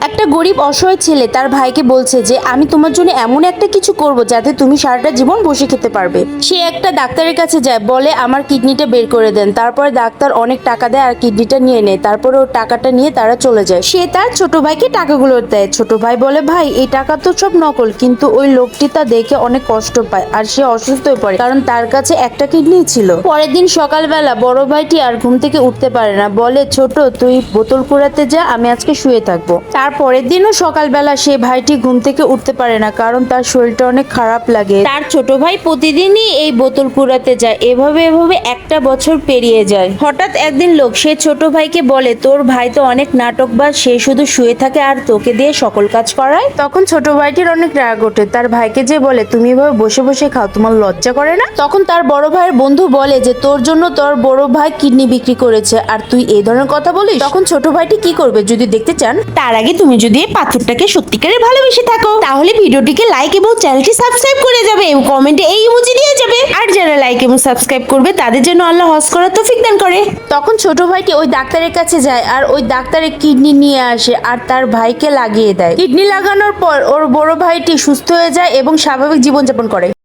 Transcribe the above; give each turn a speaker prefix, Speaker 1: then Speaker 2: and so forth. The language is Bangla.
Speaker 1: একটা গরিব অসহায় ছেলে তার ভাইকে বলছে যে আমি তোমার জন্য এমন একটা কিছু করব যাতে তুমি সারাটা জীবন বসে খেতে পারবে। সে একটা ডাক্তারের কাছে যায়, বলে আমার কিডনিটা বের করে দেন। তারপরে ডাক্তার অনেক টাকা দেয় আর কিডনিটা নিয়ে নেয়। তারপরে ও টাকাটা নিয়ে তারা চলে যায়। সে তার ছোট ভাইকে টাকাগুলো দেয়। ছোট ভাই বলে, ভাই এই টাকা তো সব নকল। কিন্তু ওই লোকটি তা দেখে অনেক কষ্ট পায় আর সে অসুস্থ হয়ে পড়ে, কারণ তার কাছে একটা কিডনি ছিল। পরের দিন সকালবেলা বড় ভাইটি আর ঘুম থেকে উঠতে পারে না, বলে ছোট তুই বোতল কুড়াতে যা, আমি আজকে শুয়ে থাকবো। তারপরের দিনও সকালবেলা সে ভাইটি ঘুম থেকে উঠতে পারে না, কারণ তার শরীরটা অনেক খারাপ লাগে। তার ছোট ভাই প্রতিদিনই এই বোতল কুড়াতে যায়। এভাবে একটা বছর পেরিয়ে যায়। হঠাৎ একদিন লোক সে ছোট ভাইকে বলে, তোর ভাই তো অনেক নাটকবাজ, সে শুধু শুয়ে থাকে আর তোকে দিয়ে সকল কাজ করায়। তখন ছোট ভাইটির অনেক রাগ ওঠে, তার ভাইকে যে বলে, তুমি এভাবে বসে বসে খাও, তোমার লজ্জা করে না? তখন তার বড় ভাইয়ের বন্ধু বলে যে তোর জন্য তোর বড় ভাই কিডনি বিক্রি করেছে আর তুই এই ধরনের কথা বলিস। তখন ছোট ভাইটি কি করবে যদি দেখতে চান, তার আগে তুমি যদি এই পাথরটাকে সত্যিকারে ভালোবেসে থাকো তাহলে ভিডিওটিকে লাইক এবং চ্যানেলটি সাবস্ক্রাইব করে যাবে এবং কমেন্টে এই ইমোজি দিয়ে যাবে। আর যারা লাইক এবং সাবস্ক্রাইব করবে তাদের জন্য আল্লাহ হজ করার তৌফিক দান করে। তখন ছোট ভাইটি ওই ডাক্তারের কাছে যায় আর ওই ডাক্তারের কিডনি নিয়ে আসে আর তার ভাইকে লাগিয়ে দেয়। কিডনি লাগানোর পর ওর বড় ভাইটি সুস্থ হয়ে যায় এবং স্বাভাবিক জীবনযাপন করে।